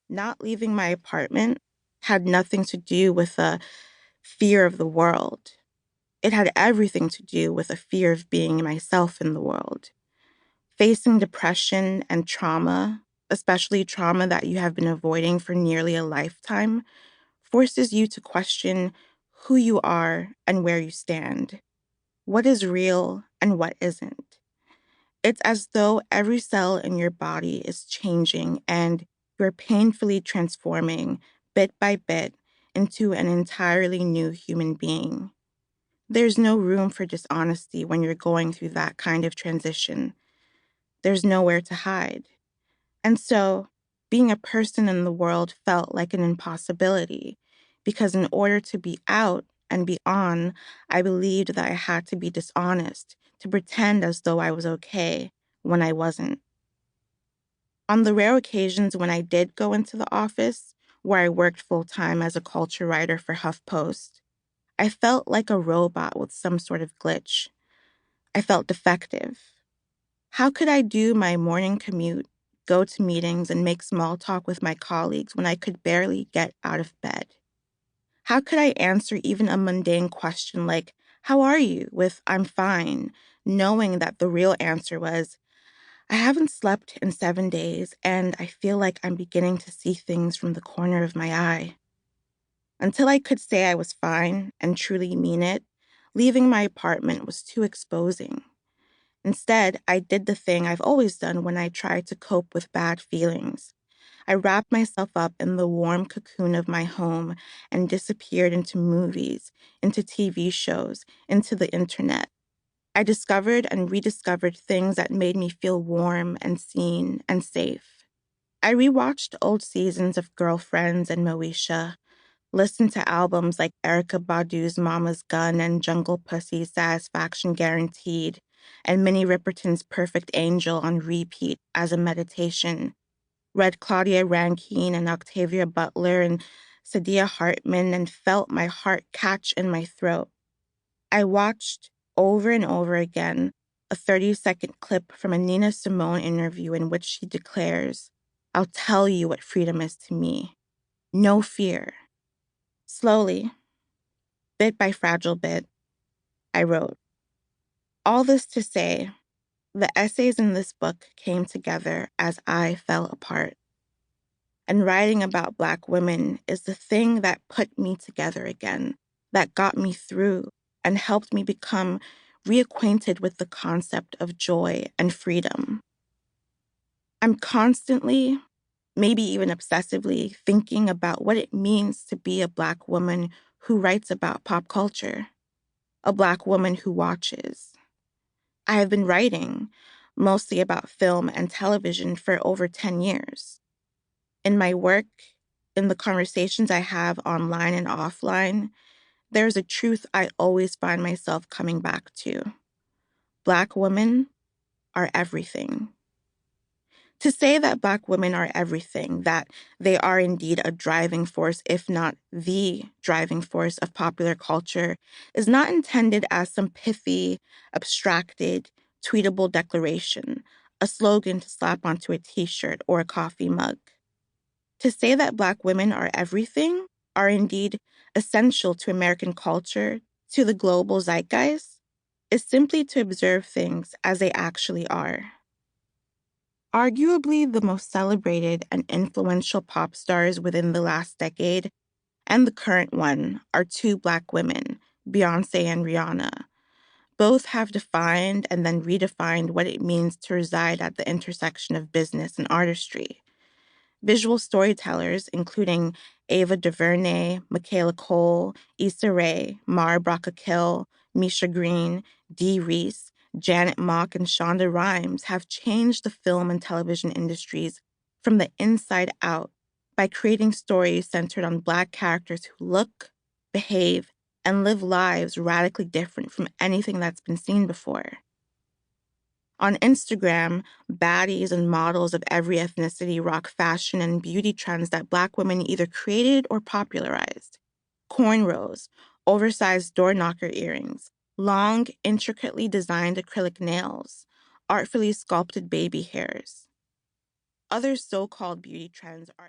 Not leaving my apartment had nothing to do with a fear of the world. It had everything to do with a fear of being myself in the world. Facing depression and trauma, especially trauma that you have been avoiding for nearly a lifetime, forces you to question who you are and where you stand, what is real and what isn't. It's as though every cell in your body is changing and you're painfully transforming, bit by bit, into an entirely new human being. There's no room for dishonesty when you're going through that kind of transition. There's nowhere to hide. And so, being a person in the world felt like an impossibility, because in order to be out and be on, I believed that I had to be dishonest, to pretend as though I was okay when I wasn't. On the rare occasions when I did go into the office, where I worked full-time as a culture writer for HuffPost, I felt like a robot with some sort of glitch. I felt defective. How could I do my morning commute, go to meetings, and make small talk with my colleagues when I could barely get out of bed? How could I answer even a mundane question like, "How are you?" with "I'm fine," knowing that the real answer was, "I haven't slept in 7 days, and I feel like I'm beginning to see things from the corner of my eye." Until I could say I was fine and truly mean it, leaving my apartment was too exposing. Instead, I did the thing I've always done when I try to cope with bad feelings. I wrapped myself up in the warm cocoon of my home and disappeared into movies, into TV shows, into the internet. I discovered and rediscovered things that made me feel warm and seen and safe. I rewatched old seasons of Girlfriends and Moesha, listened to albums like Erykah Badu's Mama's Gun and Jungle Pussy's Satisfaction Guaranteed, and Minnie Riperton's Perfect Angel on repeat as a meditation, read Claudia Rankine and Octavia Butler and Saidiya Hartman and felt my heart catch in my throat. I watched over and over again a 30-second clip from a Nina Simone interview in which she declares, "I'll tell you what freedom is to me. No fear." Slowly, bit by fragile bit, I wrote. All this to say, the essays in this book came together as I fell apart. And writing about Black women is the thing that put me together again, that got me through and helped me become reacquainted with the concept of joy and freedom. I'm constantly, maybe even obsessively, thinking about what it means to be a Black woman who writes about pop culture, a Black woman who watches. I have been writing, mostly about film and television, for over 10 years. In my work, in the conversations I have online and offline, there's a truth I always find myself coming back to. Black women are everything. To say that Black women are everything, that they are indeed a driving force, if not the driving force of popular culture, is not intended as some pithy, abstracted, tweetable declaration, a slogan to slap onto a t-shirt or a coffee mug. To say that Black women are everything, are indeed essential to American culture, to the global zeitgeist, is simply to observe things as they actually are. Arguably the most celebrated and influential pop stars within the last decade, and the current one, are two Black women, Beyoncé and Rihanna. Both have defined and then redefined what it means to reside at the intersection of business and artistry. Visual storytellers, including Ava DuVernay, Michaela Cole, Issa Rae, Mara Brockakil, Misha Green, Dee Reese, Janet Mock, and Shonda Rhimes, have changed the film and television industries from the inside out by creating stories centered on Black characters who look, behave, and live lives radically different from anything that's been seen before. On Instagram, baddies and models of every ethnicity rock fashion and beauty trends that Black women either created or popularized. Cornrows, oversized door knocker earrings, long, intricately designed acrylic nails, artfully sculpted baby hairs. Other so-called beauty trends are